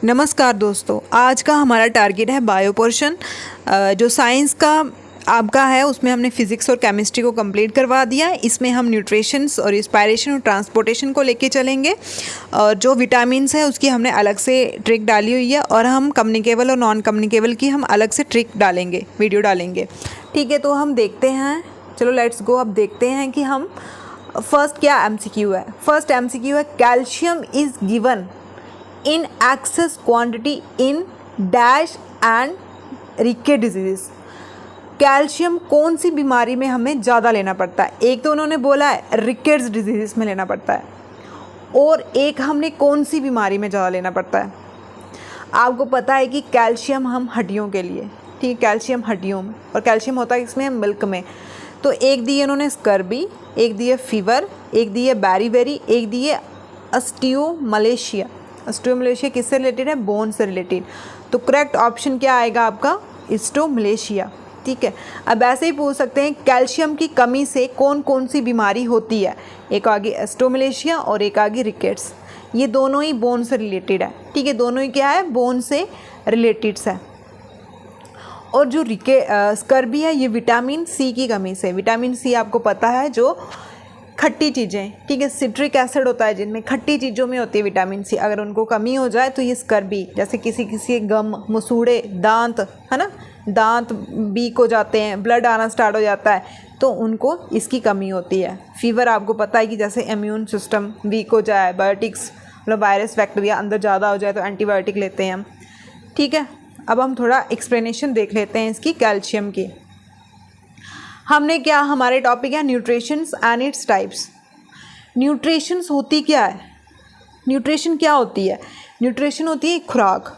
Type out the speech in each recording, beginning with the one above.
नमस्कार दोस्तों, आज का हमारा टारगेट है बायो पोर्शन। जो साइंस का आपका है उसमें हमने फिजिक्स और केमिस्ट्री को कंप्लीट करवा दिया है। इसमें हम न्यूट्रिशंस और इंस्पायरेशन और ट्रांसपोर्टेशन को लेके चलेंगे और जो विटामिन्स है उसकी हमने अलग से ट्रिक डाली हुई है और हम कम्युनिकेबल और नॉन कम्युनिकेबल की हम अलग से ट्रिक डालेंगे, वीडियो डालेंगे। ठीक है, तो हम देखते हैं, चलो लेट्स गो। अब देखते हैं कि हम फर्स्ट क्या एमसीक्यू है। फर्स्ट एमसीक्यू है calcium is given in excess quantity in dash and ricket diseases। Calcium कौन सी बीमारी में हमें ज़्यादा लेना पड़ता है? एक तो उन्होंने बोला है रिकेट्स डिजीज़ में लेना पड़ता है, और एक हमने कौन सी बीमारी में ज़्यादा लेना पड़ता है। आपको पता है कि कैल्शियम हम हड्डियों के लिए, ठीक है, कैल्शियम हड्डियों में, और कैल्शियम होता है इसमें मिल्क में। तो एक दिए उन्होंने स्कर्बी, एक दिए फीवर, एक दिए बैरीबेरी, एक दिए अस्टियोमलेशिया। अस्टियोमलेशिया किससे रिलेटेड है? बोन से रिलेटेड। तो करेक्ट ऑप्शन क्या आएगा आपका? अस्टियोमलेशिया। ठीक है, अब ऐसे ही पूछ सकते हैं कैल्शियम की कमी से कौन कौन सी बीमारी होती है। एक आगे अस्टियोमलेशिया और एक आगे रिकेट्स। ये दोनों ही बोन से रिलेटेड है। ठीक है, दोनों ही क्या है? बोन से रिलेटेड है। और जो स्कर्बी है ये विटामिन सी की कमी से। विटामिन सी आपको पता है जो खट्टी चीज़ें, ठीक है, सिट्रिक एसिड होता है जिनमें, खट्टी चीज़ों में होती है विटामिन सी। अगर उनको कमी हो जाए तो ये स्कर्बी, जैसे किसी गम, मसूड़े, दांत, है ना, दांत वीक हो जाते हैं, ब्लड आना स्टार्ट हो जाता है, तो उनको इसकी कमी होती है। फीवर आपको पता है कि जैसे इम्यून सिस्टम वीक हो जाए, बायोटिक्स मतलब वायरस बैक्टीरिया अंदर ज़्यादा हो जाए तो एंटीबायोटिक लेते हैं हम। ठीक है, अब हम थोड़ा एक्सप्लेनेशन देख लेते हैं इसकी कैल्शियम की। हमने क्या, हमारे टॉपिक है nutritions and its types. Nutritions होती क्या है? न्यूट्रिशन क्या होती है? न्यूट्रिशन होती है खुराक।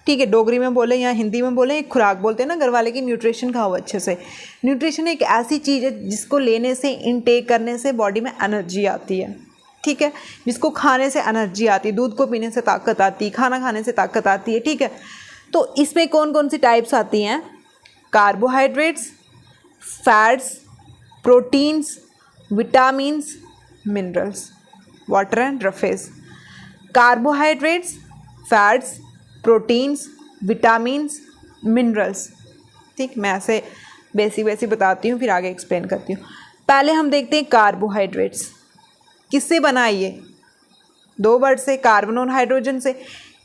ठीक है, डोगरी में बोले या हिंदी में बोले, एक खुराक बोलते हैं ना घर वाले की, न्यूट्रिशन खाओ अच्छे से। न्यूट्रिशन एक ऐसी चीज़ है जिसको लेने से, इनटेक करने से बॉडी में एनर्जी आती है। ठीक है, जिसको खाने से एनर्जी आती है, दूध को पीने से ताकत आती है, खाना खाने से ताकत आती है। ठीक है, तो इसमें कौन कौन सी टाइप्स आती हैं? Carbohydrates, fats, proteins, vitamins, minerals, water and roughage. Carbohydrates, fats, proteins, vitamins, minerals. ठीक, मैं ऐसे बेसिक बताती हूँ, फिर आगे एक्सप्लेन करती हूँ। पहले हम देखते हैं कार्बोहाइड्रेट्स। किससे बना है ये? दो वर्ड से, कार्बन और हाइड्रोजन से।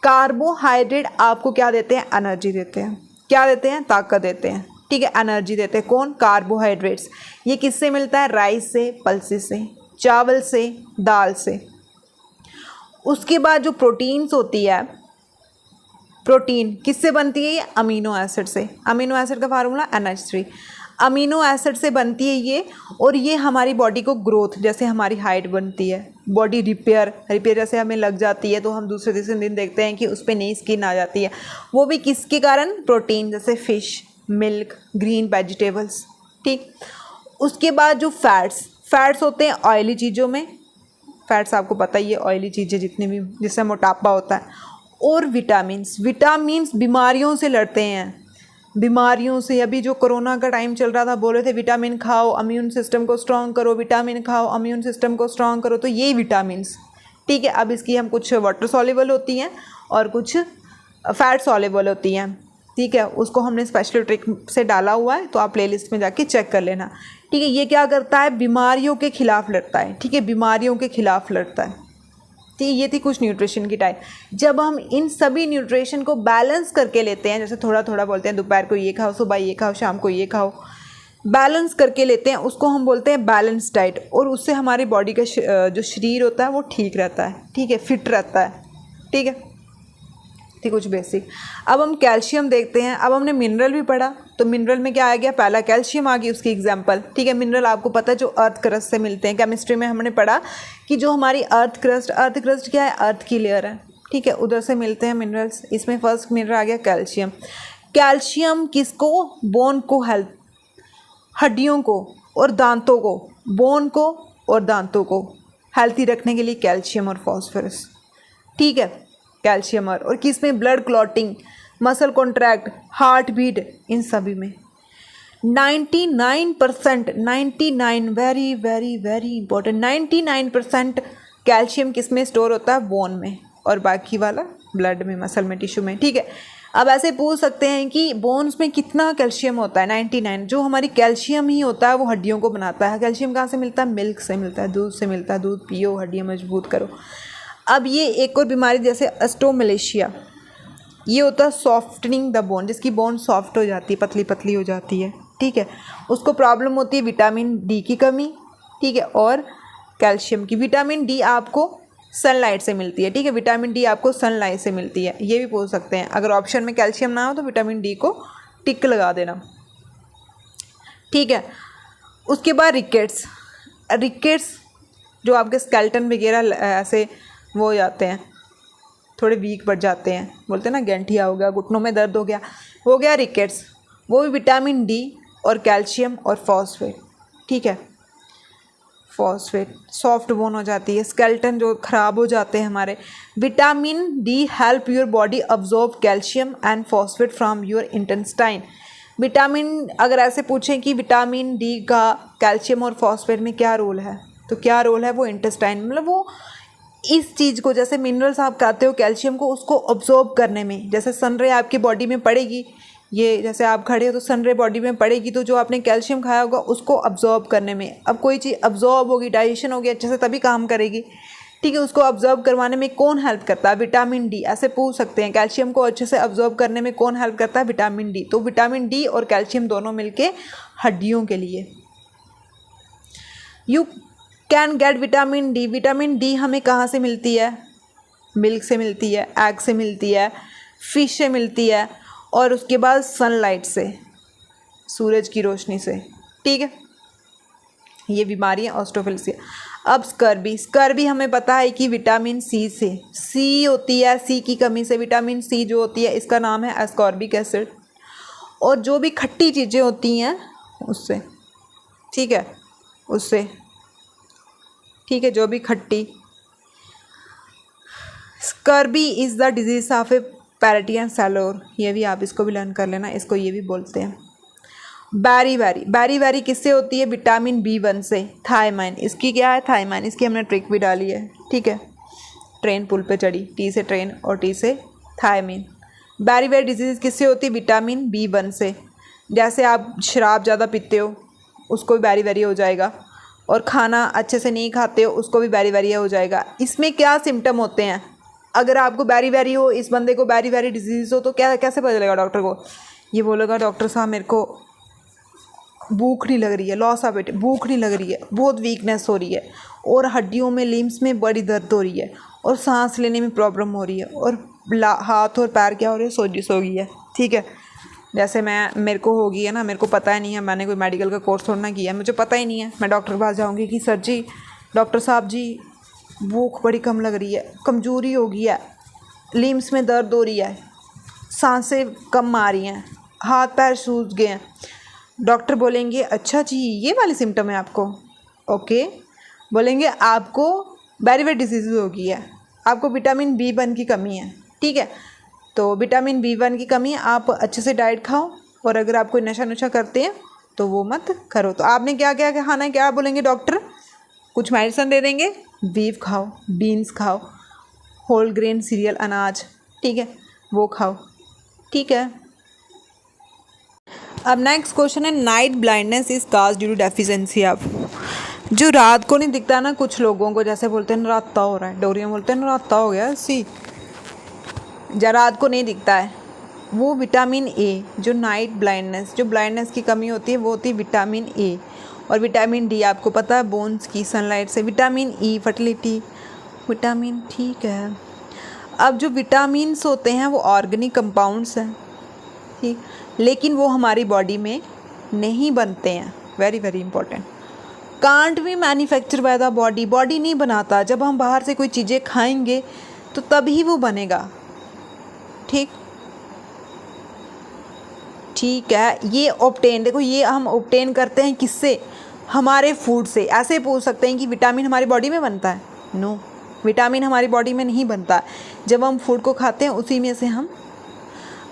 कार्बोहाइड्रेट आपको क्या देते हैं? एनर्जी देते हैं। क्या देते हैं? ताकत देते हैं। ठीक है, एनर्जी देते हैं। कौन? कार्बोहाइड्रेट्स। ये किससे मिलता है? राइस से, पल्सेस से, चावल से, दाल से। उसके बाद जो प्रोटीन्स होती है, प्रोटीन किससे बनती है? ये अमीनो एसिड से। अमीनो एसिड का फार्मूला NH3। अमीनो एसिड से बनती है ये, और ये हमारी बॉडी को ग्रोथ, जैसे हमारी हाइट बनती है, बॉडी रिपेयर जैसे हमें लग जाती है तो हम दूसरे तीसरे दिन देखते हैं कि उस पर नई स्किन आ जाती है, वो भी किसके कारण? प्रोटीन, जैसे फिश, मिल्क, ग्रीन वेजिटेबल्स। ठीक, उसके बाद जो फैट्स होते हैं ऑयली चीज़ों में। फैट्स आपको पता ही है, ऑयली चीज़ें जितनी भी, जिससे मोटापा होता है। और विटामिन्स बीमारियों से लड़ते हैं, बीमारियों से। अभी जो कोरोना का टाइम चल रहा था, बोल रहे थे विटामिन खाओ, इम्यून सिस्टम को स्ट्रॉन्ग करो, विटामिन खाओ, इम्यून सिस्टम को स्ट्रॉन्ग करो, तो यही विटामिन्स। ठीक है, अब इसकी हम कुछ वाटर सॉल्युबल होती हैं और कुछ फैट सॉल्युबल होती हैं। ठीक है, उसको हमने स्पेशल ट्रिक से डाला हुआ है, तो आप प्लेलिस्ट में जाके चेक कर लेना। ठीक है, ये क्या करता है? बीमारियों के खिलाफ लड़ता है। ठीक है, बीमारियों के खिलाफ लड़ता है। ठीक है, ये थी कुछ न्यूट्रिशन की टाइप। जब हम इन सभी न्यूट्रिशन को बैलेंस करके लेते हैं, जैसे थोड़ा थोड़ा बोलते हैं दोपहर को ये खाओ, सुबह ये खाओ, शाम को ये खाओ, बैलेंस करके लेते हैं, उसको हम बोलते हैं बैलेंस डाइट। और उससे हमारी बॉडी का जो शरीर होता है वो ठीक रहता है। ठीक है, फिट रहता है। ठीक है, कुछ बेसिक। अब हम कैल्शियम देखते हैं। अब हमने मिनरल भी पढ़ा, तो मिनरल में क्या आ गया? पहला कैल्शियम आ गई, उसकी एग्जांपल। ठीक है, मिनरल आपको पता है जो अर्थ क्रस्ट से मिलते हैं। केमिस्ट्री में हमने पढ़ा कि जो हमारी अर्थ क्रस्ट क्या है? अर्थ की लेयर है। ठीक है, उधर से मिलते हैं मिनरल्स। इसमें फर्स्ट मिनरल आ गया कैल्शियम। कैल्शियम किसको? बोन को हेल्थ, हड्डियों को और दांतों को, बोन को और दांतों को हेल्थी रखने के लिए कैल्शियम और फॉस्फोरस। ठीक है, कैल्शियम और किस में? Blood clotting, muscle contract, heart beat, इन सभी में। 99%, 99 very very very important, 99% calcium किस में स्टोर होता है? बोन में, और बाकी वाला ब्लड में, मसल में, टिश्यू में, ठीक है। अब ऐसे पूछ सकते हैं कि बोन्स में कितना कैल्शियम होता है, 99। जो हमारी कैल्शियम ही होता है वो हड्डियों को बनाता है। कैल्शियम कहाँ से मिलता है? मिल्क से मिलता है, दूध से मिलता है। दूध पियो, हड्डियाँ मजबूत करो। अब ये एक और बीमारी जैसे ऑस्टियोमैलेशिया, ये होता है सॉफ्टनिंग द बोन, जिसकी बोन सॉफ्ट हो जाती है, पतली पतली हो जाती है, ठीक है। उसको प्रॉब्लम होती है विटामिन डी की कमी, ठीक है, और कैल्शियम की। विटामिन डी आपको सनलाइट से मिलती है, ठीक है। विटामिन डी आपको सनलाइट से मिलती है, ये भी पूछ सकते हैं। अगर ऑप्शन में कैल्शियम ना हो तो विटामिन डी को टिक लगा देना, ठीक है। उसके बाद रिकेट्स। रिकेट्स जो आपके स्केल्टन वगैरह ऐसे वो हो जाते हैं, थोड़े वीक बढ़ जाते हैं, बोलते हैं ना गैंठिया हो गया, घुटनों में दर्द हो गया रिकेट्स। वो भी विटामिन डी और कैल्शियम और फॉस्फेट, ठीक है। फॉस्फेट, सॉफ्ट बोन हो जाती है, स्केल्टन जो ख़राब हो जाते हैं हमारे। Vitamin D help your body absorb calcium and phosphate from your intestine. Vitamin, अगर ऐसे पूछें कि विटामिन डी का कैल्शियम और फॉस्फेट में क्या रोल है, तो क्या रोल है? वो इंटेस्टाइन, मतलब वो इस चीज़ को, जैसे मिनरल्स आप खाते हो कैल्शियम को, उसको अब्जॉर्ब करने में, जैसे सनरे आपकी बॉडी में पड़ेगी, ये जैसे आप खड़े हो तो सनरे बॉडी में पड़ेगी, तो जो आपने कैल्शियम खाया होगा उसको अब्जॉर्ब करने में। अब कोई चीज़ अब्जॉर्ब होगी, डाइजेशन होगी अच्छे से, तभी काम करेगी, ठीक है। उसको अब्जॉर्ब करवाने में कौन हेल्प करता है? Vitamin D. ऐसे पूछ सकते हैं कैल्शियम को अच्छे से अब्जॉर्ब करने में कौन हेल्प करता है? Vitamin D. तो विटामिन डी और कैल्शियम दोनों मिलके हड्डियों के लिए। You can get vitamin D. Vitamin D हमें कहाँ से मिलती है? मिल्क से मिलती है, एग से मिलती है, फिश से मिलती है, और उसके बाद सनलाइट से, सूरज की रोशनी से, ठीक है। ये बीमारी है ऑस्टियोमैलेशिया। अब स्कर्वी। स्कर्वी हमें पता है कि विटामिन सी से, सी होती है, सी की कमी से, विटामिन सी जो होती है इसका नाम है एस्कॉर्बिक एसिड, और जो भी खट्टी चीज़ें होती हैं उससे, ठीक है, उससे, ठीक है, जो भी खट्टी। Scurvy is the disease of a पैरेटियन सेलोर, ये भी आप इसको भी लर्न कर लेना, इसको ये भी बोलते हैं। बैरी किससे होती है? विटामिन B1 से, थायमाइन। इसकी क्या है? थायमाइन। इसकी हमने ट्रिक भी डाली है, ठीक है। ट्रेन पुल पे चढ़ी, टी से ट्रेन और टी से थायमीन। बैरी डिजीज़ किससे होती है? विटामिन B1 से। जैसे आप शराब ज़्यादा पीते हो उसको भी बैरी हो जाएगा, और खाना अच्छे से नहीं खाते हो उसको भी बैरी हो जाएगा। इसमें क्या सिम्टम होते हैं? अगर आपको बैरी हो, इस बंदे को बैरी डिजीज़ हो, तो क्या कैसे पता चलेगा डॉक्टर को? ये बोलेगा डॉक्टर साहब मेरे को भूख नहीं लग रही है, लॉस ऑफ एपेटाइट, भूख नहीं लग रही है, बहुत वीकनेस हो रही है, और हड्डियों में, लिम्स में बड़ी दर्द हो रही है, और सांस लेने में प्रॉब्लम हो रही है, और हाथ और पैर क्या हो रहे हैं? सोजिश हो गई है, ठीक है। जैसे मेरे को हो गई है ना, मेरे को पता ही नहीं है, मैंने कोई मेडिकल का कोर्स थोड़ा ना किया है, मुझे पता ही नहीं है। मैं डॉक्टर के पास जाऊँगी कि सर जी, डॉक्टर साहब जी, भूख बड़ी कम लग रही है, कमज़ोरी हो गई है, लिम्स में दर्द हो रही है, सांसें कम आ रही हैं, हाथ पैर सूज गए हैं। डॉक्टर बोलेंगे अच्छा जी ये वाले सिम्टम है आपको, ओके। बोलेंगे आपको बैरी डिजीज़ हो गई है, आपको विटामिन B1 की कमी है, ठीक है। तो विटामिन B1 की कमी है, आप अच्छे से डाइट खाओ, और अगर आप कोई नशा नुशा करते हैं तो वो मत करो। तो आपने क्या क्या खाना है? क्या बोलेंगे डॉक्टर? कुछ मेडिसिन दे देंगे, बीफ खाओ, बीन्स खाओ, होल ग्रेन सीरियल अनाज, ठीक है, वो खाओ, ठीक है। अब नेक्स्ट क्वेश्चन है, night blindness is cause due to deficiency of. जो रात को नहीं दिखता ना कुछ लोगों को, जैसे बोलते हैं नराता हो रहा है, डोरिया बोलते हैं नराता हो गया, सी या रात को नहीं दिखता है, वो विटामिन ए, जो नाइट ब्लाइंडनेस, जो ब्लाइंडनेस की कमी होती है वो होती है विटामिन ए। और विटामिन डी आपको पता है बोन्स की, सनलाइट से। विटामिन ई फर्टिलिटी, विटामिन, ठीक है। अब जो विटामिन्स होते हैं वो ऑर्गेनिक कंपाउंड्स हैं, ठीक, लेकिन वो हमारी बॉडी में नहीं बनते हैं, very very important. Can't be manufacture by the body, body नहीं बनाता, जब हम बाहर से कोई चीज़ें खाएंगे तो तभी वो बनेगा, ठीक, ठीक है। ये ऑब्टेन, देखो ये हम ऑब्टेन करते हैं किससे? हमारे फूड से। ऐसे पूछ सकते हैं कि विटामिन हमारी बॉडी में बनता है? नो, विटामिन हमारी बॉडी में नहीं बनता, जब हम फूड को खाते हैं उसी में से हम।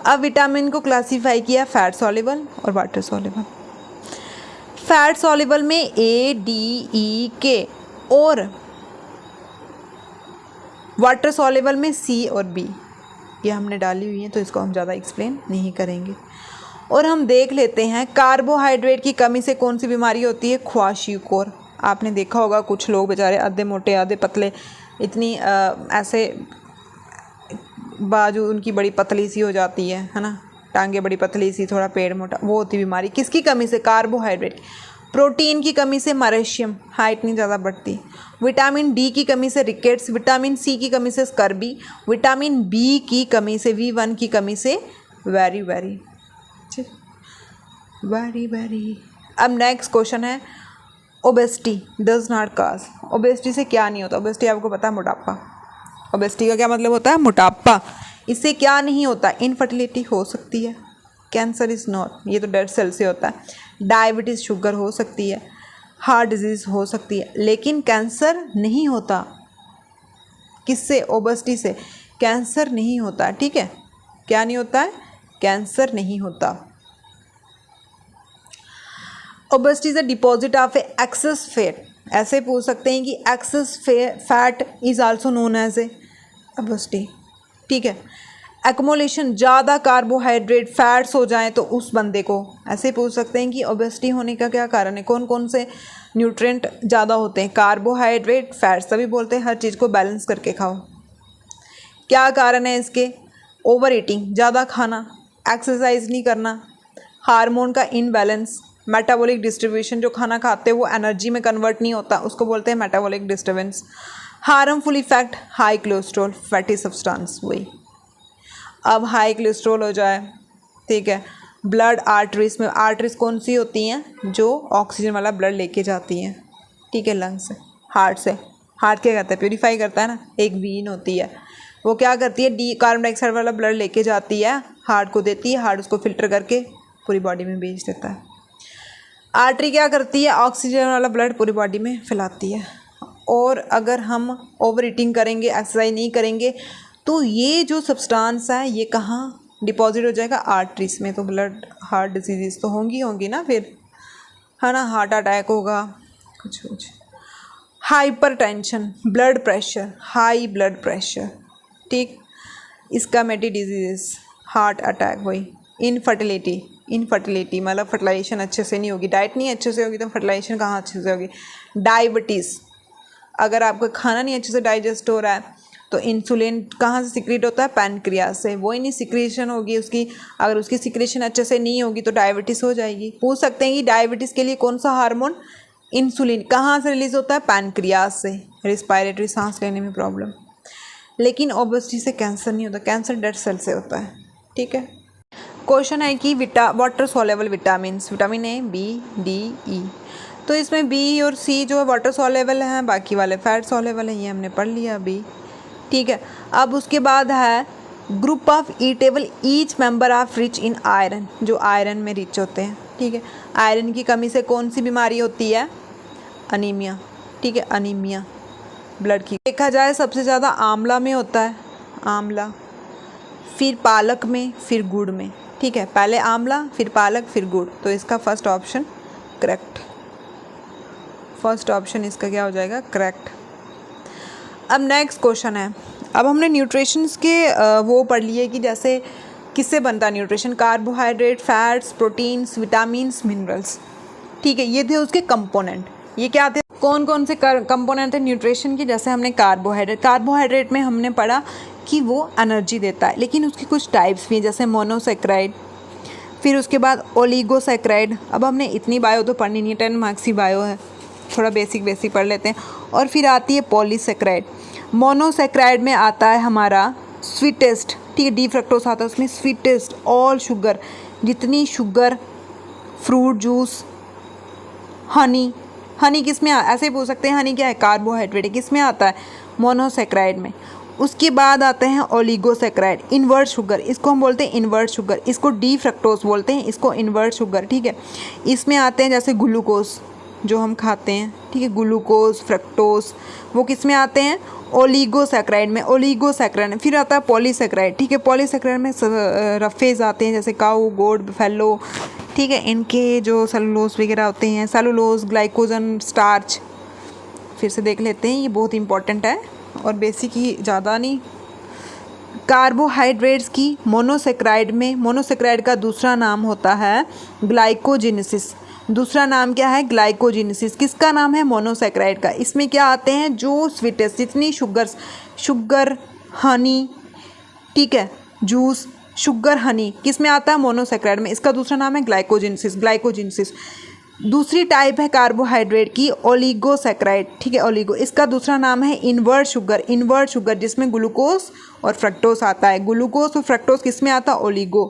अब विटामिन को क्लासीफाई किया फैट सॉल्युबल और वाटर सॉल्युबल। फैट सॉल्युबल में A, D, E, K, और वाटर सॉल्युबल में C और B, ये हमने डाली हुई है तो इसको हम ज़्यादा एक्सप्लेन नहीं करेंगे। और हम देख लेते हैं कार्बोहाइड्रेट की कमी से कौन सी बीमारी होती है, ख्वाशीकोर। आपने देखा होगा कुछ लोग बेचारे आधे मोटे आधे पतले, इतनी ऐसे बाजू उनकी बड़ी पतली सी हो जाती है ना, टांगे बड़ी पतली सी, थोड़ा पेड़ मोटा, वो होती बीमारी किसकी कमी से, कार्बोहाइड्रेट। प्रोटीन की कमी से मैग्नीशियम, हाइट नहीं ज़्यादा बढ़ती। विटामिन डी की कमी से रिकेट्स, विटामिन सी की कमी से स्कर्बी, विटामिन बी की कमी से, V1 की कमी से वेरी वेरी। अब नेक्स्ट क्वेश्चन है, obesity does not cause. Obesity से क्या नहीं होता, ओबेसिटी आपको पता है मोटापा। ओबेसिटी का क्या मतलब होता है, मोटापा। इससे क्या नहीं होता, इनफर्टिलिटी हो सकती है, कैंसर इज़ नॉट, ये तो डेड सेल से होता है। डायबिटीज़ शुगर हो सकती है, हार्ट डिजीज़ हो सकती है, लेकिन कैंसर नहीं होता। किससे, ओबेसिटी से कैंसर नहीं होता। ठीक है, क्या नहीं होता है, कैंसर नहीं होता। Obesity is a deposit of excess fat. ऐसे पूछ सकते हैं कि excess fat is also known as a obesity. ठीक है, एक्युमुलेशन, ज़्यादा कार्बोहाइड्रेट फैट्स हो जाएं तो उस बंदे को, ऐसे पूछ सकते हैं कि ओबेसिटी होने का क्या कारण है, कौन कौन से न्यूट्रिएंट ज़्यादा होते हैं, कार्बोहाइड्रेट फैट्स। तभी बोलते हैं हर चीज़ को बैलेंस करके खाओ। क्या कारण है इसके, ओवर ईटिंग, ज़्यादा खाना, एक्सरसाइज नहीं करना, हार्मोन का इनबैलेंस, मेटाबॉलिक डिस्ट्रीब्यूशन, जो खाना खाते हैं वो एनर्जी में कन्वर्ट नहीं होता, उसको बोलते हैं metabolic disturbance. Harmful effect, high cholesterol, fatty substance. वही, अब हाई कोलेस्ट्रॉल हो जाए, ठीक है, ब्लड आर्टरीज में, आर्टरीज कौन सी होती हैं, जो ऑक्सीजन वाला ब्लड लेके जाती हैं, ठीक है, लंग्स से, हार्ट से। हार्ट क्या करता है, प्योरीफाई करता है ना। एक वीन होती है, वो क्या करती है, कार्बन डाइऑक्साइड वाला ब्लड लेके जाती है, हार्ट को देती है, हार्ट उसको फिल्टर करके पूरी बॉडी में भेज देता है। आर्टरी क्या करती है, ऑक्सीजन वाला ब्लड पूरी बॉडी में फैलाती है। और अगर हम ओवर ईटिंग करेंगे, एक्सरसाइज नहीं करेंगे, तो ये जो सब्सटेंस है ये कहाँ डिपॉजिट हो जाएगा, आर्टरीज में। तो ब्लड हार्ट डिजीज़ तो होंगी ना फिर, है ना, हार्ट अटैक होगा, कुछ। Hypertension, blood pressure, high blood pressure, ठीक, इसका मेटी डिजीज़, हार्ट अटैक। वही, इनफर्टिलिटी मतलब फर्टिलाइजेशन अच्छे से नहीं होगी, डाइट नहीं अच्छे से होगी तो फर्टिलाइजेशन कहाँ अच्छे से होगी। डायबिटीज़, अगर आपका खाना नहीं अच्छे से डाइजेस्ट हो रहा है तो इंसुलिन कहाँ से सिक्रीट होता है, पैनक्रियाज से। वो ही नहीं सिक्रीशन होगी उसकी, अगर उसकी सिक्रीशन अच्छे से नहीं होगी तो डायबिटीज़ हो जाएगी। पूछ सकते हैं कि डायबिटीज़ के लिए कौन सा हार्मोन, इंसुलिन, कहाँ से रिलीज़ होता है, पैनक्रियाज से, रिस्पायरेटरी, सांस लेने में प्रॉब्लम। लेकिन ओबेसिटी से कैंसर नहीं होता, कैंसर डेड सेल से होता है। ठीक है, क्वेश्चन है कि water soluble vitamins, vitamin A, B, D, E. तो इसमें बी और सी जो है वाटर सॉल्युबल हैं, बाकी वाले फैट सॉल्युबल हैं, ये हमने पढ़ लिया अभी। ठीक है, अब उसके बाद है group of eatable, each member of rich in iron, जो आयरन में रिच होते हैं। ठीक है, आयरन की कमी से कौन सी बीमारी होती है, अनीमिया। ठीक है, अनीमिया ब्लड की। देखा जाए सबसे ज़्यादा आंवला में होता है, आंवला, फिर पालक में, फिर गुड़ में। ठीक है, पहले आंवला, फिर पालक, फिर गुड़। तो इसका first option correct, first option इसका क्या हो जाएगा, करेक्ट। अब नेक्स्ट क्वेश्चन है, अब हमने न्यूट्रिशंस के वो पढ़ लिए कि जैसे किससे बनता है nutrition, carbohydrate, fats, proteins, vitamins, minerals. ठीक है, ये थे उसके कंपोनेंट। ये क्या थे, कौन कौन से कंपोनेंट थे न्यूट्रिशन की, जैसे हमने कार्बोहाइड्रेट में हमने पढ़ा कि वो एनर्जी देता है, लेकिन उसकी कुछ टाइप्स भी हैं, जैसे मोनोसैकेराइड, फिर उसके बाद ओलिगोसैकेराइड। अब हमने इतनी बायो तो पढ़नी नहीं है, 10 मार्क्स की बायो है, थोड़ा बेसिक पढ़ लेते हैं। और फिर आती है पॉलीसैकेराइड। मोनोसैकेराइड में आता है हमारा स्वीटेस्ट, ठीक है, डी फ्रक्टोज आता है उसमें, स्वीटेस्ट, ऑल शुगर, जितनी शुगर, फ्रूट जूस, हनी किस में ऐसे पूछ सकते हैं, हनी क्या है, कार्बोहाइड्रेट, किस में आता है, मोनोसैकेराइड में। उसके बाद आते हैं ओलिगोसैकेराइड, इन्वर्ट शुगर, इसको हम बोलते हैं इन्वर्ट शुगर, इसको डी फ्रक्टोज बोलते हैं, इसको इन्वर्ट शुगर। ठीक है, इसमें आते हैं जैसे ग्लूकोज जो हम खाते हैं, ठीक है, ग्लूकोज, फ्रक्टोज, वो किस में आते हैं, ओलिगोसैकेराइड में, ओलिगोसैकेराइड। फिर आता है पॉलीसैकेराइड। ठीक है, पॉलीसैकेराइड में रफेज आते हैं, जैसे काऊ, गोट, बफेलो। ठीक है, इनके जो सेलुलोज वगैरह होते हैं, सेलुलोज, ग्लाइकोजन, स्टार्च। फिर से देख लेते हैं, ये बहुत इंपॉर्टेंट है और बेसिक ही, ज़्यादा नहीं, कार्बोहाइड्रेट्स की मोनोसेक्राइड में, मोनोसेक्राइड का दूसरा नाम होता है ग्लाइकोजेनेसिस। दूसरा नाम क्या है? ग्लाइकोजेनेसिस। किसका नाम है? मोनोसेक्राइड का। इसमें क्या आते हैं? जो स्वीटेस्ट, जितनी शुगर, हनी, ठीक है, जूस, शुगर, हनी, किस में आता है? मोनोसेक्राइड में। इसका दूसरा नाम है ग्लाइकोजेनेसिस, ग्लाइकोजेनेसिस। दूसरी टाइप है कार्बोहाइड्रेट की ओलिगोसेक्राइड, ठीक है, ओलिगो। इसका दूसरा नाम है इन्वर्ट शुगर, इन्वर्ट शुगर, जिसमें ग्लूकोज और फ्रक्टोज आता है। ग्लूकोज और फ्रक्टोज किस में आता है? ओलिगो,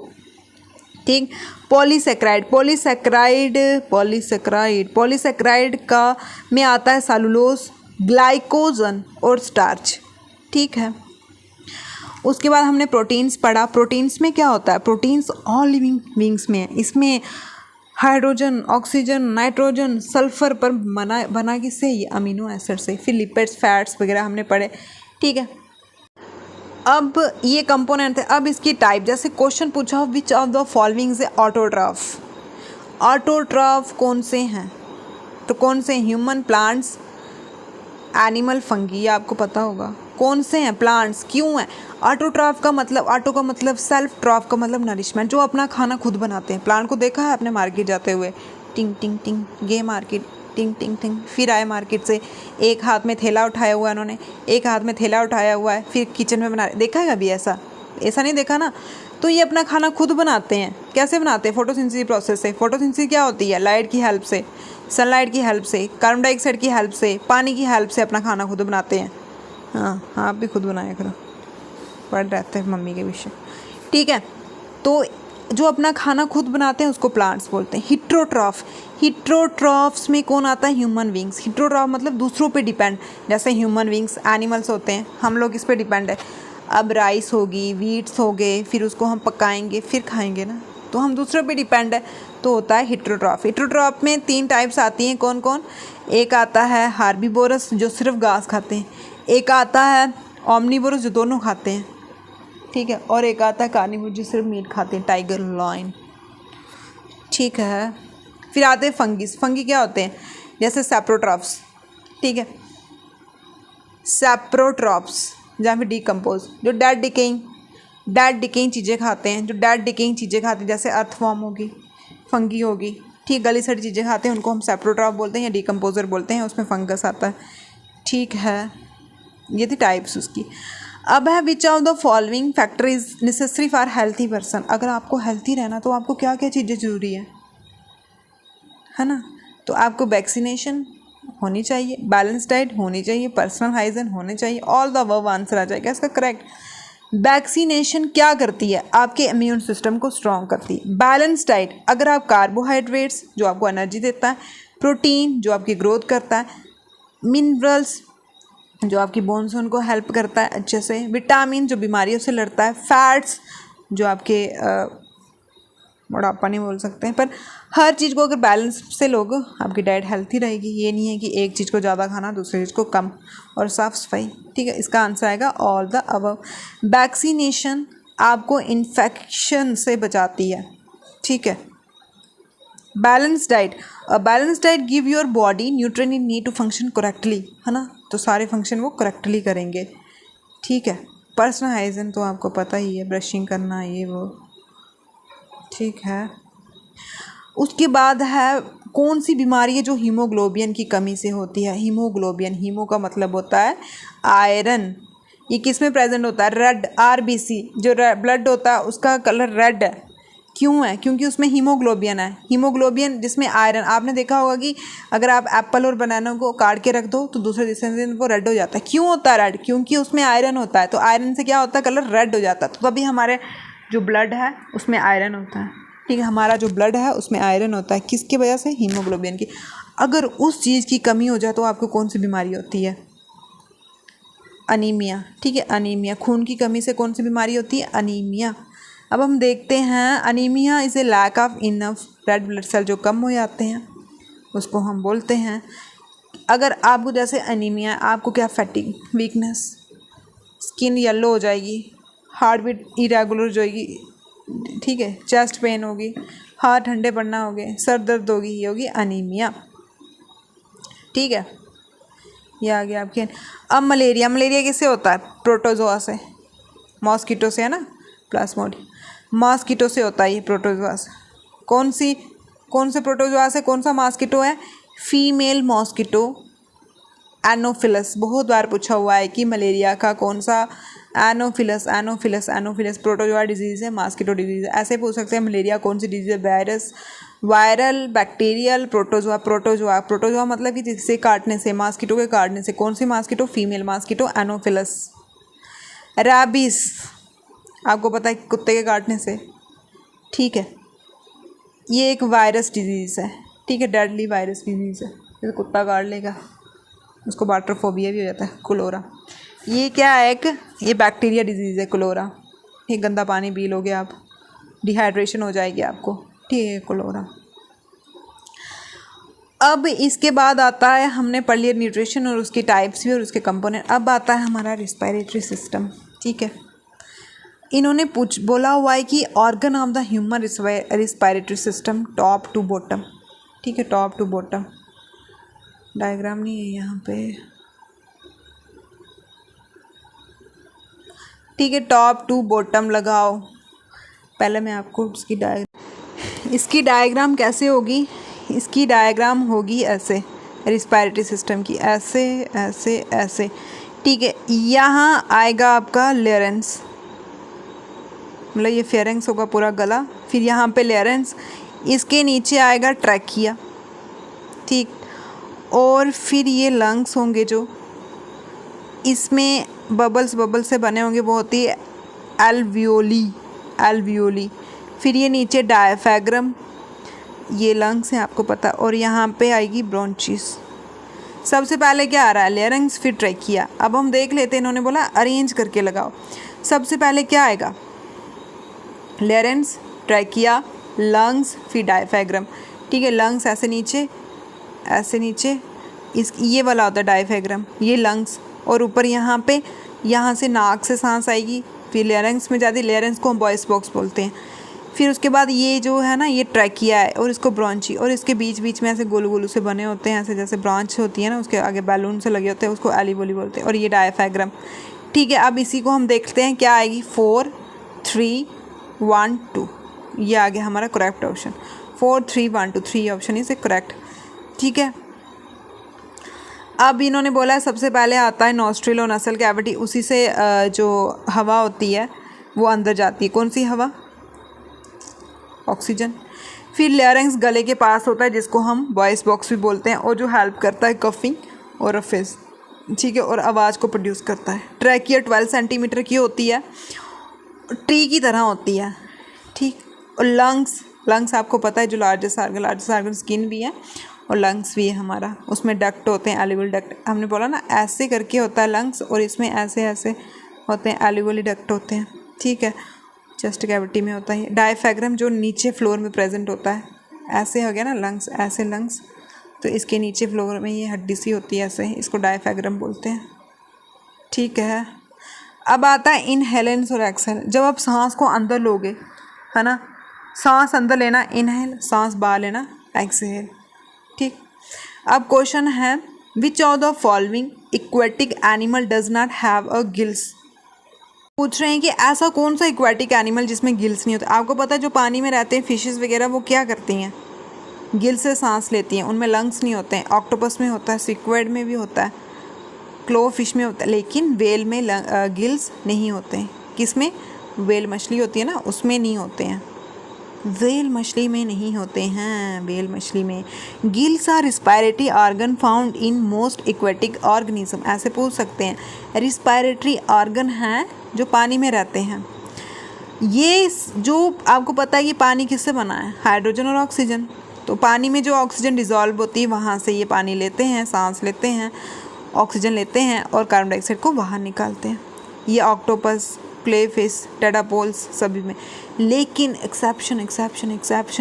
ठीक। पॉलीसेक्राइड, पॉलीसेक्राइड, पॉलीसेक्राइड, पॉलीसेक्राइड का में आता है सेलुलोज, ग्लाइकोजन और स्टार्च, ठीक है। उसके बाद हमने प्रोटीन्स पढ़ा। प्रोटीन्स में क्या होता है? प्रोटीन्स ऑल लिविंग बींग्स में है। इसमें हाइड्रोजन, ऑक्सीजन, नाइट्रोजन, सल्फर पर बना किससे? ये अमीनो एसिड से। फिर लिपिड्स, फैट्स वगैरह हमने पढ़े, ठीक है। अब ये कंपोनेंट है। अब इसकी टाइप, जैसे क्वेश्चन पूछा हो which of the following is autotroph. Autotroph कौन से हैं? तो कौन से? ह्यूमन, प्लांट्स, एनिमल, फंगी, ये आपको पता होगा। कौन से हैं? प्लांट्स। क्यों है? ऑटोट्रॉफ का मतलब, ऑटो का मतलब सेल्फ, ट्रॉफ का मतलब नरिशमेंट, जो अपना खाना खुद बनाते हैं। प्लांट को देखा है आपने मार्केट जाते हुए? टिंग टिंग टिंग गए मार्केट, टिंग टिंग टिंग, फिर आए मार्केट से, एक हाथ में थैला उठाया हुआ है उन्होंने, एक हाथ में थैला उठाया हुआ है, फिर किचन में बना रहे। देखा है कभी ऐसा? ऐसा नहीं देखा ना। तो ये अपना खाना खुद बनाते हैं। कैसे बनाते हैं? फोटोसिंथेसिस प्रोसेस से। फोटोसिंथेसिस क्या होती है? लाइट की हेल्प से, सनलाइट की हेल्प से, कार्बन डाइऑक्साइड की हेल्प से, पानी की हेल्प से अपना खाना खुद बनाते हैं। हाँ, आप भी खुद बनाया करो, पढ़ रहते हैं मम्मी के विषय, ठीक है। तो जो अपना खाना खुद बनाते हैं उसको प्लांट्स बोलते हैं। हिट्रोट्रॉफ, हिट्रोट्रॉफ्स में कौन आता है? Human beings. हिट्रोट्रॉफ मतलब दूसरों पे डिपेंड, जैसे ह्यूमन बींग्स, एनिमल्स होते हैं, हम लोग इस पे डिपेंड है। अब राइस होगी, वीट्स हो गए, फिर उसको हम पकाएंगे, फिर खाएंगे ना, तो हम दूसरों पे डिपेंड है, तो होता है हिट्रोट्रॉफ। हिट्रोट्रॉफ में 3 टाइप्स आती हैं। कौन कौन? एक आता है हार्बीवोरस, जो सिर्फ घास खाते हैं। एक आता है ओमनीवोरस, जो दोनों खाते हैं, ठीक है। और एक आता है कार्निवोरस, जो सिर्फ मीट खाते हैं, टाइगर, लायन, ठीक है। फिर आते हैं फंगीज। फंगी क्या होते हैं? जैसे सैप्रोट्रॉप्स, ठीक है, सैप्रोट्रॉप्स, जहाँ फिर डीकम्पोज, जो डेड डिकेइंग चीज़ें खाते हैं, जो डेड डिकेइंग चीज़ें खाते हैं, जैसे अर्थवॉर्म होगी, फंगी होगी, ठीक, गली सड़ी चीज़ें खाते हैं, उनको हम सैप्रोट्रॉप बोलते हैं या डीकम्पोजर बोलते हैं, उसमें फंगस आता है, ठीक है। ये थी टाइप्स उसकी। अब है which of the following factor is necessary for healthy person. अगर आपको हेल्थी रहना तो आपको क्या क्या चीज़ें ज़रूरी है ना? तो आपको वैक्सीनेशन होनी चाहिए, बैलेंस डाइट होनी चाहिए, पर्सनल हाइजीन होने चाहिए। ऑल द अबव आंसर आ जाएगा इसका करेक्ट। वैक्सीनेशन क्या करती है? आपके इम्यून सिस्टम को स्ट्रॉन्ग करती है। बैलेंस डाइट, अगर आप कार्बोहाइड्रेट्स जो आपको एनर्जी देता है, प्रोटीन जो आपकी ग्रोथ करता है, मिनरल्स जो आपकी बोन्स उनको हेल्प करता है अच्छे से, विटामिन जो बीमारियों से लड़ता है, फैट्स जो आपके मोटापा नहीं बोल सकते हैं, पर हर चीज़ को अगर बैलेंस से लोग, आपकी डाइट हेल्थी रहेगी। ये नहीं है कि एक चीज़ को ज़्यादा खाना, दूसरी चीज़ को कम, और साफ़ सफाई, ठीक है। इसका आंसर आएगा ऑल द अबव। वैक्सीनेशन आपको इन्फेक्शन से बचाती है, ठीक है। Balance diet, balance diet give your body nutrient need to function correctly, है ना, तो सारे फंक्शन वो करेक्टली करेंगे, ठीक है। पर्सनल हाइजीन तो आपको पता ही है, ब्रशिंग करना, ये वो, ठीक है। उसके बाद है कौन सी बीमारी है जो हीमोग्लोबिन की कमी से होती है? हीमोग्लोबिन, हीमो का मतलब होता है आयरन। ये किस में प्रेजेंट होता है? रेड, आरबीसी, जो ब्लड होता है उसका कलर रेड है। क्यों है? क्योंकि उसमें हीमोग्लोबिन है। हीमोग्लोबिन जिसमें आयरन, आपने देखा होगा कि अगर आप एप्पल और बनाना को काट के रख दो तो दूसरे दिन वो रेड हो जाता है। क्यों होता है रेड? क्योंकि उसमें आयरन होता है। तो आयरन से क्या होता है? कलर रेड हो जाता है। तो तभी हमारे जो ब्लड है उसमें आयरन होता है, ठीक है। हमारा जो ब्लड है उसमें आयरन होता है, किसकी वजह से? हीमोग्लोबिन की। अगर उस चीज़ की कमी हो जाए तो आपको कौन सी बीमारी होती है? अनीमिया, ठीक है, अनीमिया। खून की कमी से कौन सी बीमारी होती है? अनीमिया। अब हम देखते हैं, anemia is a lack of enough red blood cell, जो कम हो जाते हैं उसको हम बोलते हैं। अगर आपको जैसे अनीमिया, आपको क्या? फैटिग, वीकनेस, स्किन येलो हो जाएगी, हार्ट बीट इरेगुलर हो जाएगी, ठीक है, चेस्ट पेन होगी, हाथ ठंडे पड़ना होगे, सर दर्द होगी, ये होगी अनीमिया, ठीक है। ये आ गया आपके। अब मलेरिया, मलेरिया किससे होता है? प्रोटोजोआ से, मॉस्किटो से है ना, प्लाज्मोडियम मॉस्किटो से होता है ये प्रोटोजोआ से। कौन से प्रोटोजोआ से कौन सा मॉस्किटो है? Female mosquito Anopheles. बहुत बार पूछा हुआ है कि मलेरिया का कौन सा एनोफिलस प्रोटोजोआ डिजीज़ है, मॉस्किटो डिजीज़ है। ऐसे पूछ सकते हैं मलेरिया कौन सी डिजीज़ है? वायरल, बैक्टीरियल, प्रोटोजोआ मतलब कि जिससे काटने से, मॉस्किटो के काटने से। कौन सी mosquito? Female mosquito Anopheles. Rabies आपको पता है कुत्ते के काटने से, ठीक है, ये एक वायरस डिजीज़ है, ठीक है, डेडली वायरस डिजीज़ है, जैसे कुत्ता काट लेगा उसको वाटरफोबिया भी हो जाता है। कोलोरा, ये क्या है? ये बैक्टीरिया डिजीज़ है कोलोरा। ये गंदा पानी पी लोगे आप, डिहाइड्रेशन हो जाएगी आपको, ठीक है, कोलोरा। अब इसके बाद आता है, हमने पढ़ लिया न्यूट्रिशन और उसकी टाइप्स भी और उसके कंपोनेंट। अब आता है हमारा रिस्पायरेटरी सिस्टम, ठीक है। इन्होंने बोला हुआ है कि organ of the human respiratory system top to bottom, ठीक है, टॉप टू बॉटम। डायग्राम नहीं है यहाँ पे, ठीक है, टॉप टू बॉटम लगाओ। पहले मैं आपको इसकी डायग्राम कैसे होगी? इसकी डायग्राम होगी ऐसे, रिस्पायरेटरी सिस्टम की, ऐसे ऐसे ऐसे, ठीक है। यहाँ आएगा आपका लेरेंस, मतलब ये फेरेंक्स होगा पूरा गला, फिर यहाँ पे लेरेंस, इसके नीचे आएगा ट्रैकिया, ठीक, और फिर ये लंग्स होंगे जो इसमें बबल्स से बने होंगे, वो होती है एल्वियोली। फिर ये नीचे डायफ्रैगम, ये लंग्स हैं आपको पता, और यहाँ पे आएगी ब्रोंचिस। सबसे पहले क्या आ रहा है? लेरेंक्स, फिर ट्रैकिया। अब हम देख लेते हैं, इन्होंने बोला अरेंज करके लगाओ। सबसे पहले क्या आएगा? लेरेंस, ट्रैकिया, लंग्स, फिर डायफ्रैगम, ठीक है। लंग्स ऐसे नीचे ये वाला होता है डायफ्रैगम, ये लंग्स, और ऊपर यहाँ से नाक से सांस आएगी, फिर लेरेंक्स में जाती है, लेरेंक्स को हम वॉइस बॉक्स बोलते हैं। फिर उसके बाद ये जो है ना, ये ट्रैकिया है, और इसको ब्रोंची, और इसके बीच में ऐसे गोलू से बने होते हैं, ऐसे जैसे ब्रांच होती है ना, उसके आगे बैलून से लगे होते हैं, उसको एलिवोली बोलते हैं, और ये डायफ्रैगम, ठीक है। अब इसी को हम देखते हैं क्या आएगी, 4 3 1 2, ये आ गया हमारा correct option. 4 3 1 2, 3 option is correct, ठीक है। अब इन्होंने बोला सबसे पहले आता है नॉस्ट्रिल और नसल कैविटी, उसी से जो हवा होती है वो अंदर जाती है। कौन सी हवा? ऑक्सीजन। फिर लेरेंक्स गले के पास होता है, जिसको हम वॉइस बॉक्स भी बोलते हैं, और जो हेल्प करता है कफिंग और रफेज, ठीक है, और आवाज़ को प्रोड्यूस करता है। ट्रैकिया 12 सेंटीमीटर की होती है, ट्री की तरह होती है, ठीक। और लंग्स आपको पता है जो लार्जेस्ट आर्गन स्किन भी है और लंग्स भी है हमारा, उसमें डक्ट होते हैं, एल्वियोली डक्ट। हमने बोला ना ऐसे करके होता है लंग्स, और इसमें ऐसे होते हैं, एल्वियोली डक्ट होते हैं, ठीक है, चेस्ट कैविटी में होता है। डायफ्रैगम जो नीचे फ्लोर में प्रेजेंट होता है, ऐसे हो गया ना लंग्स, ऐसे लंग्स, तो इसके नीचे फ्लोर में ये हड्डी सी होती है ऐसे, इसको डायफ्रैगम बोलते हैं, ठीक है। अब आता है इनहेलेंस और एक्सहेल। जब आप सांस को अंदर लोगे, है ना, सांस अंदर लेना इनहेल, सांस बाहर लेना एक्सहेल, ठीक। अब क्वेश्चन है, which of the following aquatic animal does not have a gills. पूछ रहे हैं कि ऐसा कौन सा एक्वेटिक एनिमल जिसमें गिल्स नहीं होते। आपको पता है जो पानी में रहते हैं फिशेस वगैरह, वो क्या करती हैं? गिल से सांस लेती हैं, उनमें लंग्स नहीं होते हैं। ऑक्टोपस में होता है, सिक्वेड में भी होता है, क्लो फिश में होता है, लेकिन वेल में गिल्स नहीं होते हैं। किस में? वेल मछली होती है ना, उसमें नहीं होते हैं, वेल मछली में नहीं होते हैं। वेल मछली में gills are respiratory organ found in most aquatic organism. ऐसे पूछ सकते हैं, रिस्पायरेटरी ऑर्गन हैं जो पानी में रहते हैं। ये जो आपको पता है कि पानी किससे बना है? हाइड्रोजन और ऑक्सीजन। तो पानी में जो ऑक्सीजन डिज़ोल्व होती है, वहाँ से ये पानी लेते हैं, सांस लेते हैं, ऑक्सीजन लेते हैं और कार्बन डाइऑक्साइड को बाहर निकालते हैं। ये ऑक्टोपस, क्लेफिश, टेट्रापोल्स सभी में। लेकिन एक्सेप्शन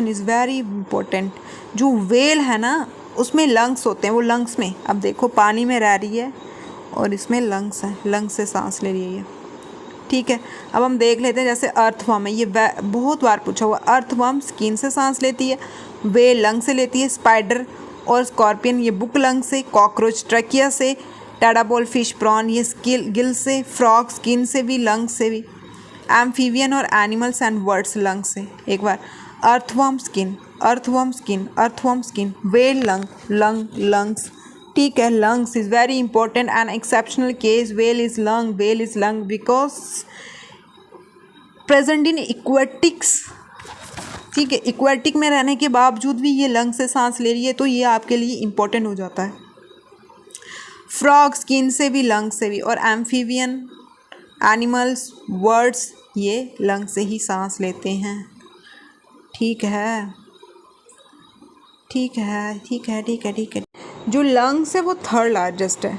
इज़ वेरी इंपॉर्टेंट। जो वेल है ना, उसमें लंग्स होते हैं, वो लंग्स में, अब देखो पानी में रह रही है और इसमें लंग्स हैं, लंग्स से सांस ले रही है ये, ठीक है। अब हम देख लेते हैं, जैसे अर्थवर्म है, ये बहुत बार पूछा हुआ। अर्थवर्म स्किन से सांस लेती है, वेल लंग से लेती है, स्पाइडर और स्कॉर्पियन ये बुक लंग से, कॉकरोच ट्रैकिया से, टेट्रापोल फिश प्रॉन ये गिल से, फ्रॉग स्किन से भी, लंग से भी। एम्फीबियन और एनिमल्स एंड वर्ड्स लंग्स से, एक बार, earthworm skin, earthworm skin, earthworm skin, whale lung, lung, lungs, ठीक है। Lungs is very important and exceptional case, whale is lung, whale is lung because present in aquatics, ठीक है। Aquatic में रहने के बावजूद भी ये लंग से सांस ले रही है, तो ये आपके लिए इंपॉर्टेंट हो जाता है। फ्रॉग स्किन से भी, लंग से भी, और एम्फीबियन, एनिमल्स, बर्ड्स ये लंग से ही सांस लेते हैं, ठीक है, ठीक है, ठीक है, ठीक है, ठीक है। जो लंग्स है वो थर्ड लार्जेस्ट है,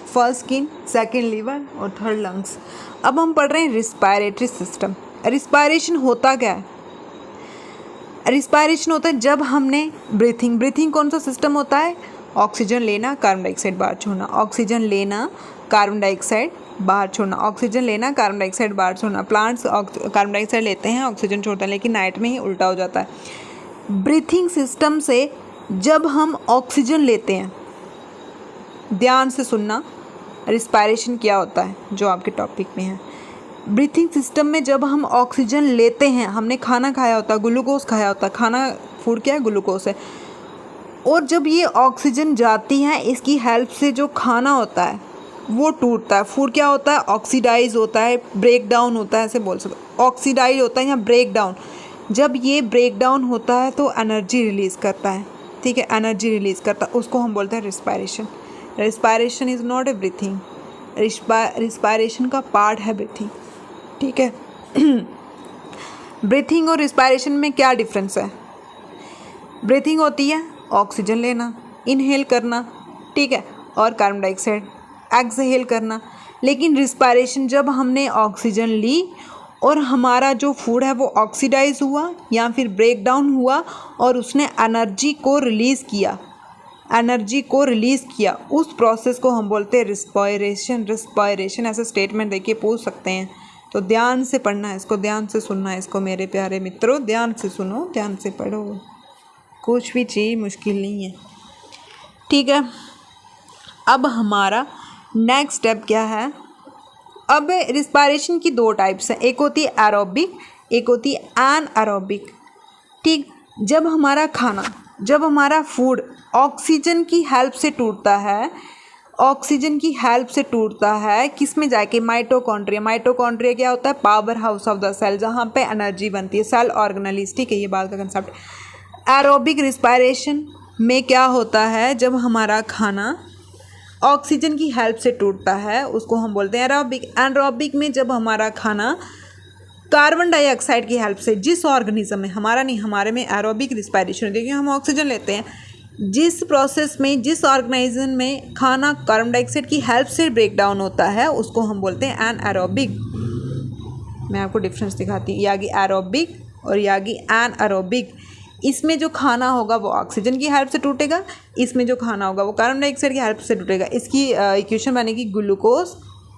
फर्स्ट स्किन, सेकंड लीवर और थर्ड लंग्स। अब हम पढ़ रहे हैं रिस्पायरेटरी सिस्टम। रिस्पायरेशन होता क्या है? रिस्पायरेशन होता है जब हमने ब्रीथिंग, ब्रीथिंग कौन सा सिस्टम होता है? ऑक्सीजन लेना, कार्बन डाइऑक्साइड बाहर छोड़ना, ऑक्सीजन लेना, कार्बन डाइऑक्साइड बाहर छोड़ना, ऑक्सीजन लेना, कार्बन डाइऑक्साइड बाहर छोड़ना। प्लांट्स कार्बन डाइऑक्साइड लेते हैं, ऑक्सीजन छोड़ते हैं, लेकिन नाइट में ही उल्टा हो जाता है। ब्रीथिंग सिस्टम से जब हम ऑक्सीजन लेते हैं, ध्यान से सुनना, रिस्पायरेशन क्या होता है जो आपके टॉपिक में है। ब्रीथिंग सिस्टम में जब हम ऑक्सीजन लेते हैं, हमने खाना खाया होता है, ग्लूकोज खाया होता है, खाना फूड क्या है? ग्लूकोज है। और जब ये ऑक्सीजन जाती है, इसकी हेल्प से जो खाना होता है वो टूटता है। फूड क्या होता है? ऑक्सीडाइज होता है, ब्रेक डाउन होता है, ऐसे बोल सकते। ऑक्सीडाइज होता है या ब्रेक डाउन। जब ये ब्रेक डाउन होता है तो एनर्जी रिलीज़ करता है, ठीक है, एनर्जी रिलीज़ करता है, उसको हम बोलते हैं respiration. Respiration is not a breathing, respiration का पार्ट है ब्रीथिंग, ठीक है। ब्रीथिंग और रिस्पायरेशन में क्या डिफरेंस है? ब्रीथिंग होती है ऑक्सीजन लेना, इनहेल करना, ठीक है, और कार्बन डाइऑक्साइड एक्सहेल करना। लेकिन रिस्पायरेशन जब हमने ऑक्सीजन ली और हमारा जो फूड है वो ऑक्सीडाइज हुआ या फिर ब्रेक डाउन हुआ और उसने एनर्जी को रिलीज़ किया, एनर्जी को रिलीज़ किया, उस प्रोसेस को हम बोलते हैं रिस्पायरेशन। रिस्पायरेशन ऐसे स्टेटमेंट देखिए पूछ सकते हैं, तो ध्यान से पढ़ना है इसको, ध्यान से सुनना है इसको मेरे प्यारे मित्रों, ध्यान से सुनो, ध्यान से पढ़ो, कुछ भी चीज़ मुश्किल नहीं है, ठीक है। अब हमारा नेक्स्ट स्टेप क्या है? अब रिस्पायरेशन की दो टाइप्स हैं, एक होती है एरोबिक, एक होती है एनएरोबिक, ठीक। जब हमारा खाना, जब हमारा फूड ऑक्सीजन की हेल्प से टूटता है, ऑक्सीजन की हेल्प से टूटता है, किस में जाके? माइटोकॉन्ड्रिया। माइटोकॉन्ड्रिया क्या होता है? Power house of the cell, जहाँ पे एनर्जी बनती है, सेल ऑर्गेनेलिज, ठीक है, ये बात का कंसेप्ट। एरोबिक रिस्पायरेशन में क्या होता है? जब हमारा खाना ऑक्सीजन की हेल्प से टूटता है उसको हम बोलते हैं एरोबिक। एनारोबिक में जब हमारा खाना कार्बन डाइऑक्साइड की हेल्प से, जिस ऑर्गेनिज्म में, हमारा नहीं, हमारे में एरोबिक रिस्पायरेशन होती है क्योंकि हम ऑक्सीजन लेते हैं, जिस प्रोसेस में, जिस ऑर्गेनाइजन में खाना कार्बन डाइऑक्साइड की हेल्प से ब्रेक डाउन होता है उसको हम बोलते हैं एनारोबिक। मैं आपको डिफरेंस दिखाती हूँ, यागी एरोबिक और यागी एनारोबिक। इसमें जो खाना होगा वो ऑक्सीजन की हेल्प से टूटेगा, इसमें जो खाना होगा वो कार्बन डाइऑक्साइड की हेल्प से टूटेगा। इसकी इक्वेशन बनेगी ग्लूकोज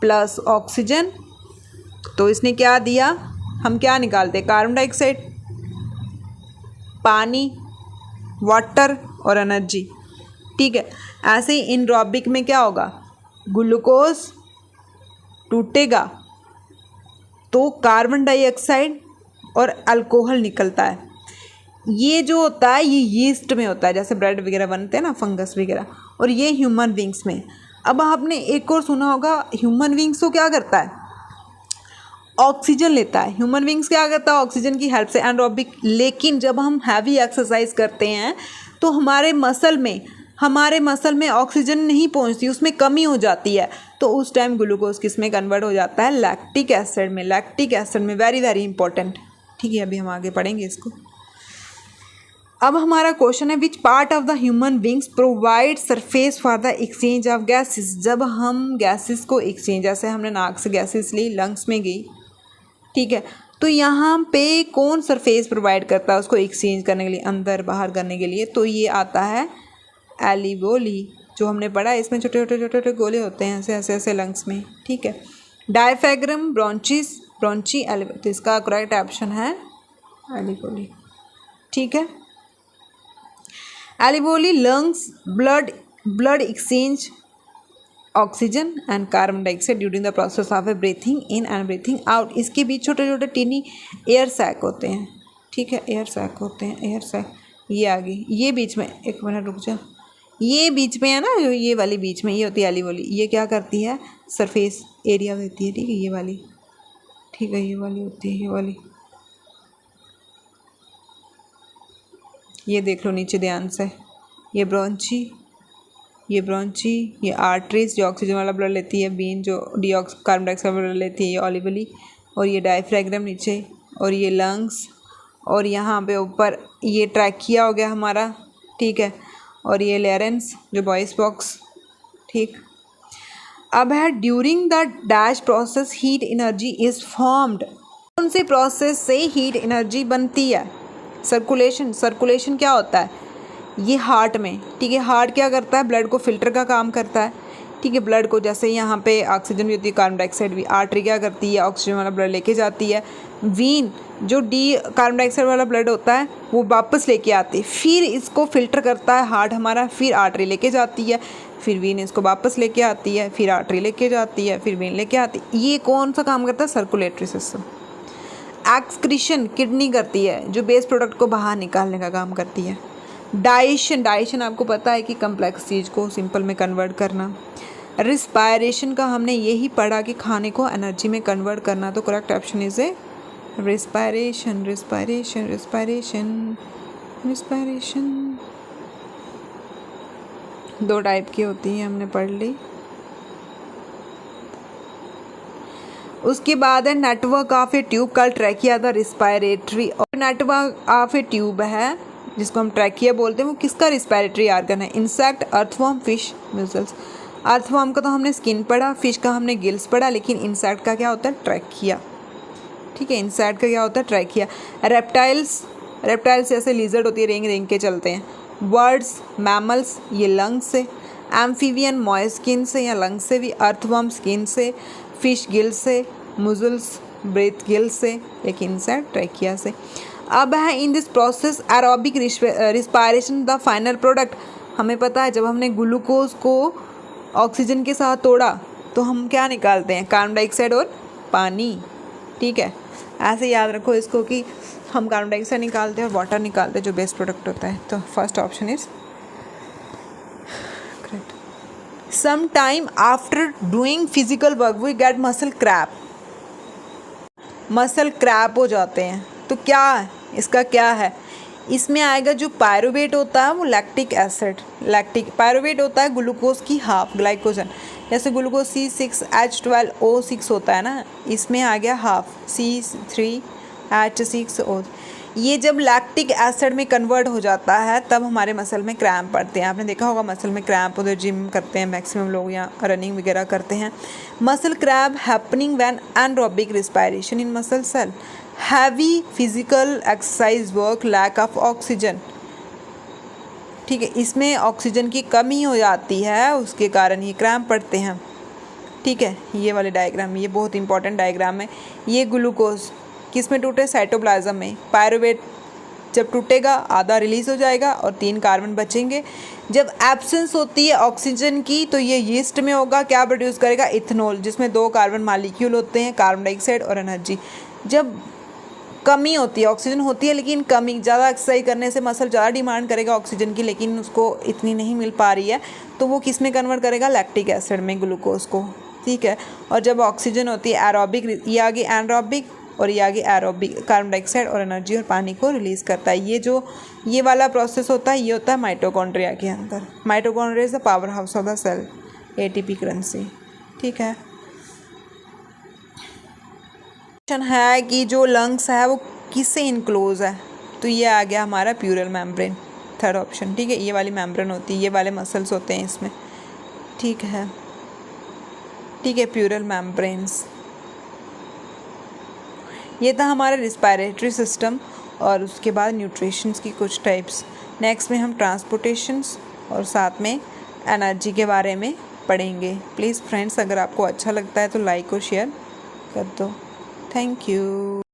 प्लस ऑक्सीजन। तो इसने क्या दिया? हम क्या निकालते? कार्बन डाइऑक्साइड, पानी, वाटर और एनर्जी, ठीक है। ऐसे ही एनारोबिक में क्या होगा? ग्लूकोज टूटेगा तो कार्बन डाइऑक्साइड और अल्कोहल निकलता है। ये जो होता है ये यीस्ट में होता है, जैसे ब्रेड वगैरह बनते हैं ना, फंगस वगैरह, और ये ह्यूमन बींग्स में। अब आपने एक और सुना होगा, ह्यूमन बींग्स को क्या करता है? ऑक्सीजन लेता है। ह्यूमन बींग्स क्या करता है? ऑक्सीजन की हेल्प से, एनारोबिक। लेकिन जब हम हैवी एक्सरसाइज करते हैं तो हमारे मसल में ऑक्सीजन नहीं पहुंचती, उसमें कमी हो जाती है, तो उस टाइम ग्लूकोज किस में कन्वर्ट हो जाता है? लैक्टिक एसिड में। लैक्टिक एसिड में, वेरी वेरी इंपॉर्टेंट, ठीक है। अभी हम आगे पढ़ेंगे इसको। अब हमारा क्वेश्चन है, which part of the human beings provide surface for the exchange of gases. जब हम गैसेस को एक्सचेंज, जैसे हमने नाक से गैसेस ली, लंग्स में गई, ठीक है, तो यहाँ पे कौन सरफेस प्रोवाइड करता है उसको एक्सचेंज करने के लिए, अंदर बाहर करने के लिए? तो ये आता है एल्वियोली, जो हमने पढ़ा है। इसमें छोटे छोटे छोटे छोटे गोले होते हैं ऐसे ऐसे ऐसे लंग्स में, ठीक है। Diaphragm, bronchus, bronchi, alveoli. तो इसका करेक्ट ऑप्शन है एल्वियोली, ठीक है। Alveoli lungs blood exchange oxygen and carbon dioxide during the process of a breathing in and breathing out. इसके बीच छोटे छोटे टीनी एयर सैक होते हैं, ठीक है, एयर सैक होते हैं, एयर सैक। ये आगे, ये बीच में, एक मिनट रुक जा, ये बीच में है ना, जो ये वाली बीच में ये होती है एली वाली, ये क्या करती है, सरफेस एरिया देती है, ठीक है, ये वाली, ठीक है, ये वाली होती है, ये वाली, ये देख लो नीचे ध्यान से, ये ब्रोंची, ये ब्रोंची, ये आर्टरीज जो ऑक्सीजन वाला ब्लड लेती है, बीन जो कार्बन डाइऑक्साइड ब्लड लेती है, ये ऑलिवली, और ये डायफ्रैगम नीचे, और ये लंग्स, और यहाँ पे ऊपर ये ट्रैकिया हो गया हमारा, ठीक है, और ये लेरेंस जो वॉइस बॉक्स, ठीक। अब है during the dash process heat energy is formed. कौन से प्रोसेस से हीट एनर्जी बनती है? सर्कुलेशन। सर्कुलेशन क्या होता है? ये हार्ट में, ठीक है, हार्ट क्या करता है, ब्लड को फिल्टर का काम करता है, ठीक है, ब्लड को, जैसे यहाँ पे ऑक्सीजन भी होती है, कार्बन डाइऑक्साइड भी, आर्टरी क्या करती है, ऑक्सीजन वाला ब्लड लेके जाती है, वीन जो कार्बन डाइऑक्साइड वाला ब्लड होता है वो वापस लेके आती है, फिर इसको फिल्टर करता है हार्ट हमारा, फिर आर्टरी लेके जाती है, फिर वीन इसको वापस लेके आती है, फिर आर्टरी लेके जाती है, फिर वीन लेके आती है। ये कौन सा काम करता है? Circulatory system. एक्सक्रीशन किडनी करती है, जो बेस प्रोडक्ट को बाहर निकालने का काम करती है। डाइजेशन, डाइजेशन आपको पता है कि कम्प्लेक्स चीज़ को सिंपल में कन्वर्ट करना। रिस्पायरेशन का हमने यही पढ़ा कि खाने को एनर्जी में कन्वर्ट करना, तो correct option is a respiration, respiration, respiration, respiration. दो टाइप की होती है, हमने पढ़ ली। उसके बाद है network of a tube called trachea the respiratory. और नेटवर्क ऑफ ए ट्यूब है जिसको हम ट्रैकिया बोलते हैं, वो किसका रिस्पायरेटरी आर्गन है? Insect, earthworm, fish, mussels. Earthworm का तो हमने स्किन पढ़ा, फिश का हमने गिल्स पढ़ा, लेकिन इंसेक्ट का क्या होता है? ट्रैकिया, ठीक है, इंसेक्ट का क्या होता है? ट्रैकिया। रेप्टाइल्स, रेप्टाइल्स जैसे लिजर्ड होती है, रेंग रेंग के चलते हैं। बर्ड्स, मैमल्स, ये लंग्स से। एम्फीबियन मॉइस्ट स्किन से या लंग्स से भी। अर्थवर्म स्किन से, फिश गिल्स से, मुजल्स ब्रेथ गिल्स से, लेकिन इंसेक्ट ट्रैकिया से। अब है in this process aerobic respiration the final product. हमें पता है जब हमने ग्लूकोज को ऑक्सीजन के साथ तोड़ा तो हम क्या निकालते हैं? कार्बन डाइऑक्साइड और पानी, ठीक है, ऐसे याद रखो इसको कि हम कार्बन डाइऑक्साइड निकालते हैं और वाटर निकालते हैं जो बेस्ट प्रोडक्ट होता है। तो first option is correct. Some time after doing physical work we get muscle cramp, muscle cramp हो जाते हैं। तो क्या है इसका, क्या है? इसमें आएगा जो पायरुवेट होता है वो लैक्टिक एसिड, लैक्टिक पायरुवेट होता है ग्लूकोज की हाफ, ग्लाइकोजन, जैसे ग्लूकोज C6H12O6 होता है ना, इसमें आ गया हाफ C3H6O। ये जब लैक्टिक एसिड में कन्वर्ट हो जाता है तब हमारे मसल में क्रैम्प पड़ते हैं। आपने देखा होगा मसल में क्रैम्प होते, जिम करते हैं मैक्सिमम लोग या रनिंग वगैरह करते हैं। Muscle cramp happening when anaerobic respiration in muscle cell, heavy physical exercise work, lack of oxygen, ठीक है, इसमें ऑक्सीजन की कमी हो जाती है, उसके कारण ये क्रैम्प पड़ते हैं, ठीक है। ये वाले डायग्राम, ये बहुत इंपॉर्टेंट डायग्राम है। ये ग्लूकोज किस में टूटे? साइटोप्लाज्म में। पायरुवेट जब टूटेगा आधा रिलीज़ हो जाएगा और 3 कार्बन बचेंगे। जब एब्सेंस होती है ऑक्सीजन की तो ये यीस्ट में होगा, क्या प्रोड्यूस करेगा? इथेनॉल, जिसमें 2 कार्बन मालिक्यूल होते हैं, कार्बन डाइऑक्साइड और एनर्जी। जब कमी होती है, ऑक्सीजन होती है लेकिन कमी, ज़्यादा एक्सरसाइज करने से मसल ज़्यादा डिमांड करेगा ऑक्सीजन की, लेकिन उसको इतनी नहीं मिल पा रही है, तो वो किस में कन्वर्ट करेगा? लैक्टिक एसिड में, ग्लूकोज को, ठीक है। और जब ऑक्सीजन होती है एरोबिक, ये आगे एनरोबिक और ये आगे एरोबिक, कार्बन डाइऑक्साइड और एनर्जी और पानी को रिलीज़ करता है। ये जो ये वाला प्रोसेस होता है ये होता है माइटोकॉन्ड्रिया के अंदर। Mitochondria is the power house of the cell, ATP currency, ठीक है। है कि जो लंग्स है वो किससे इनक्लोज है? तो ये आ गया हमारा प्यूरल मेम्ब्रेन, थर्ड ऑप्शन, ठीक है। ये वाली मेम्ब्रेन होती है, ये वाले मसल्स होते हैं इसमें, ठीक है, ठीक है, प्यूरल मेम्ब्रेन्स। ये था हमारा रिस्पायरेटरी सिस्टम और उसके बाद न्यूट्रिशंस की कुछ टाइप्स। नेक्स्ट में हम ट्रांसपोर्टेशंस और साथ में एनर्जी के बारे में पढ़ेंगे। प्लीज़ फ्रेंड्स, अगर आपको अच्छा लगता है तो लाइक और शेयर कर दो। Thank you.